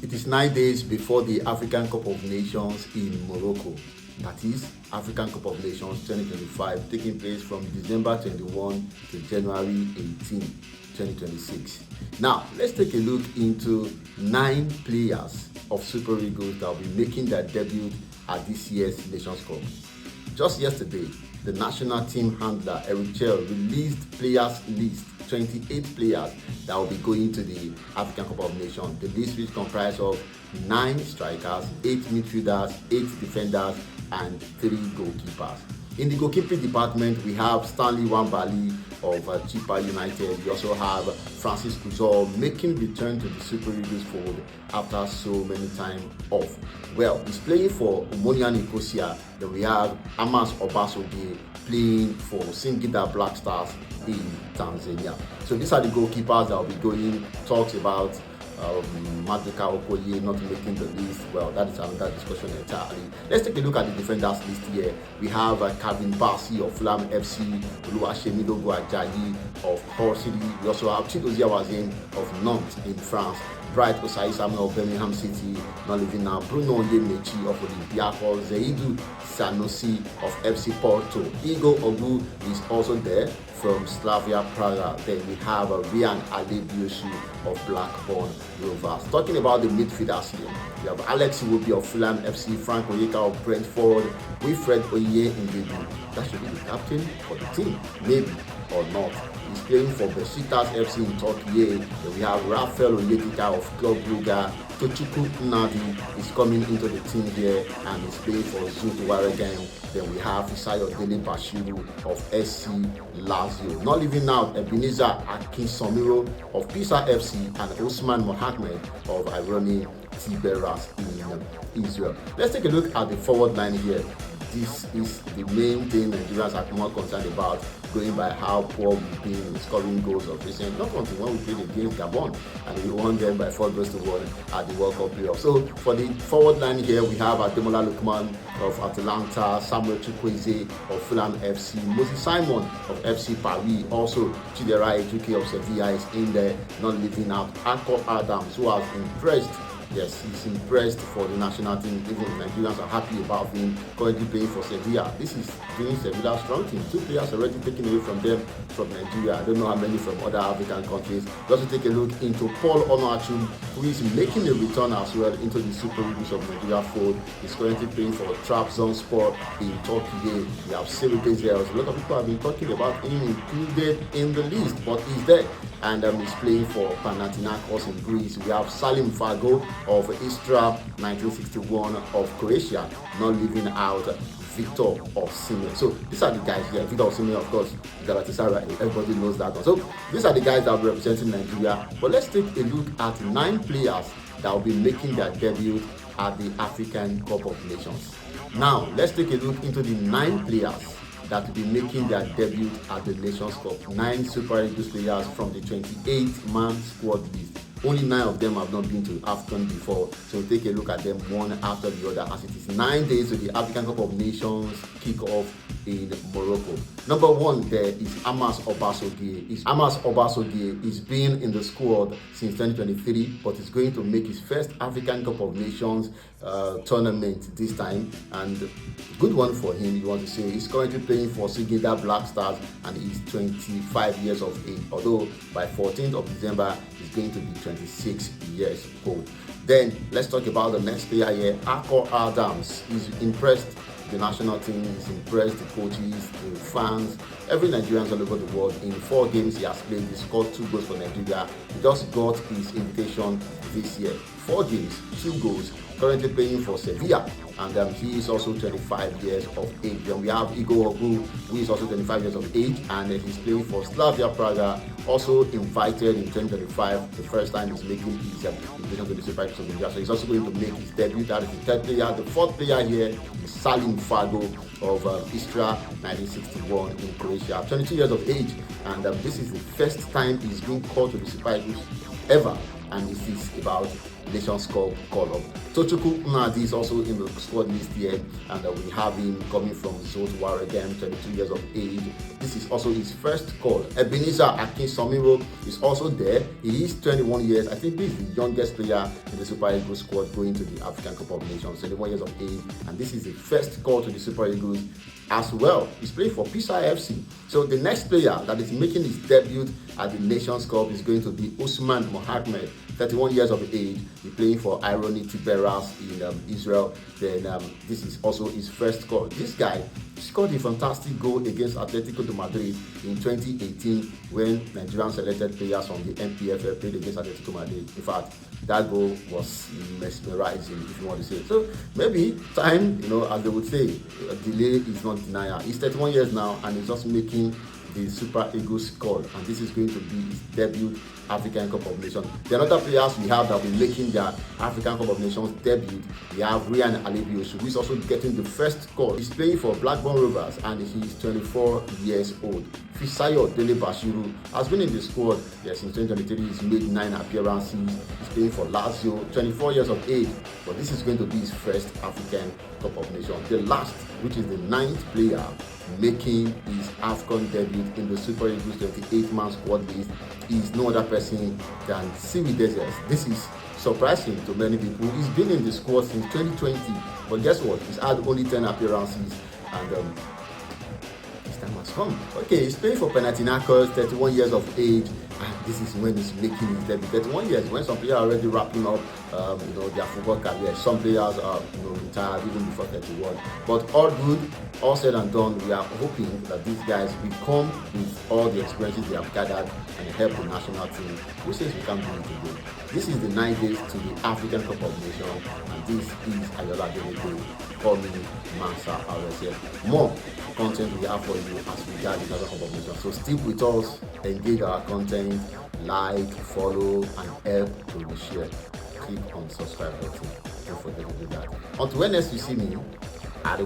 It is 9 days before the African Cup of Nations in Morocco. That is African Cup of Nations 2025, taking place from December 21 to January 18, 2026. Now, let's take a look into 9 players of Super Eagles that will be making their debut at this year's Nations Cup. Just yesterday, the national team handler Eric Chell released players list, 28 players that will be going to the African Cup of Nations. The list which comprises of 9 strikers, 8 midfielders, 8 defenders, and 3 goalkeepers. In the goalkeeping department, we have Stanley Wambali of Chippa United. We also have Francis Kuzor making return to the Super Eagles fold after so many time off. Well, he's playing for Omonia Nicosia. Then we have Amas Obasogie playing for Singida Black Stars in Tanzania. So these are the goalkeepers that will be going. Talks about Maduka Okoye not making the list. Well, that is another discussion entirely. Let's take a look at the defenders list here. We have Kevin Bassi of Fulham FC, Oluwasemilogo Ajayi of Hull City. We also have Chidozie Awazin of Nantes in France, Bright Osai Samuel of Birmingham City, not living now, Bruno Onyemechi of Olympiacos, Zaidu Sanusi of FC Porto, Igo Ogu is also there from Slavia Praga. Then we have Rian Alebiosu of Blackburn Rovers. Talking about the midfielders here, we have Alex Iwobi of Fulham FC, Frank Oyeka of Brentford, Wilfred Oye Ngebu. That should be the captain for the team, maybe or not. He's playing for Besiktas FC in Turkey. Then we have Rafael Onyedika of Club Brugge. Tochukwu Nnadi is coming into the team here and is playing for Zut Waregem. Then we have Isayo Dele Bashiru of SC Lazio. Not leaving out Ebenezer Akinsomiro of Pisa FC and Osman Mohammed of Ironi Tiberas in Israel. Let's take a look at the forward line here. This is the main thing Nigerians are more concerned about, going by how poor we've been in scoring goals of recent. Not until when we played against Gabon and we won them by 4 goals to 1 at the World Cup playoff. So for the forward line here, we have Ademola Lookman of Atalanta, Samuel Chukwueze of Fulham FC, Moses Simon of FC Paris, also Chidera Ejuke of Sevilla is in there, not leaving out Akko Adams, who has impressed. Yes, he's impressed for the national team. Even Nigerians are happy about him currently playing for Sevilla. This is doing Sevilla strong team. 2 players already taken away from them from Nigeria. I don't know how many from other African countries. We also take a look into Paul Onuachu, who is making a return as well into the Super Eagles of Nigeria fold. He's currently playing for Trabzonspor in Turkey. We have Cyril Bezels. A lot of people have been talking about him included in the list, but he's there. And he's playing for Panathinaikos in Greece. We have Salim Fago of Istra 1961 of Croatia, not leaving out Victor Osimhen. So these are the guys here. Victor Osimhen, of course, Galatasaray, everybody knows that one. So these are the guys that are representing Nigeria. But let's take a look at 9 players that will be making their debut at the African Cup of Nations. Now, let's take a look into the 9 players that will be making their debut at the Nations Cup. 9 Super Eagles players from the 28-man squad list. Only 9 of them have not been to AFCON before, so we'll take a look at them one after the other, as it is 9 days to the African Cup of Nations kickoff in Morocco. Number 1 there is Amas Obasogie. Amas Obasogie is been in the squad since 2023, but is going to make his first African Cup of Nations tournament this time, and good one for him. You want to say he's currently playing for Singida Black Stars and he's 25 years of age, although by 14th of December he's going to be 26 years old. Then let's talk about the next player here, Akko Adams. He's impressed the national team, he's impressed the coaches, the fans, every Nigerian all over the world. In 4 games he has played, he scored 2 goals for Nigeria. He just got his invitation this year. 4 games, 2 goals, currently playing for Sevilla, and he is also 25 years of age. Then we have Igo Ogu, who is also 25 years of age, and he's playing for Slavia Praga, also invited in 2025, the first time he's making his invitation to the Super Eagles of Nigeria. So he's also going to make his debut. That is the 3rd player. The 4th player here is Salim Fago of Istra 1961 in Croatia, 22 years of age, and this is the first time he's been called to the Super Eagles ever. And this is about Nations Cup call-up. Tochukwu Nnadi is also in the squad list here, and we have him coming from Zot Waregem, 22 years of age. This is also his first call. Ebenezer Akinsomiro is also there. He is 21 years. I think he's the youngest player in the Super Eagles squad going to the African Cup of Nations, 21 years of age, and this is the first call to the Super Eagles as well. He's playing for Pisa FC. So the next player that is making his debut at the Nations Cup is going to be Usman Mohammed, 31 years of age. He's playing for Irony Tiberas in Israel. Then this is also his first call. This guy scored a fantastic goal against Atletico de Madrid in 2018 when Nigerian selected players from the NPFL played against Atletico Madrid. In fact, that goal was mesmerizing, if you want to say it. So maybe time, as they would say, a delay is not denial. He's 31 years now and he's just making the Super Eagles call, and this is going to be his debut African Cup of Nations. The other players we have that will be making their African Cup of Nations debut, we have Ryan Alebiosu, who is also getting the first call. He's playing for Blackburn Rovers and he's 24 years old. Fisayo Dele Bashiru has been in the squad since 2023. He's made 9 appearances. He's playing for Lazio, 24 years of age, but this is going to be his first African Cup of Nations. The last, which is the 9th player making his AFCON debut in the Super Eagles 28-man squad list, is no other person than Siwi Desert. This is surprising to many people. He's been in the squad since 2020, but guess what? He's had only 10 appearances, and his time has come. Okay, he's playing for Panathinaikos, 31 years of age, and this is when he's making his debut. 31 years, when some players are already wrapping up their football career. Some players are retired even before 31. But all good, all said and done, we are hoping that these guys will come with all the experiences they have gathered and help the national team. Who says we can't do it today? This is the 9 days to the African Cup of Nations, and this is Ayola Deneke. Call me Mansa RSF. More content we have for you as we guide the African Cup of Nations. So stick with us, engage our content, like, follow, and help to be shared. Click on subscribe button. Don't forget to do that. Until when next you see me, I do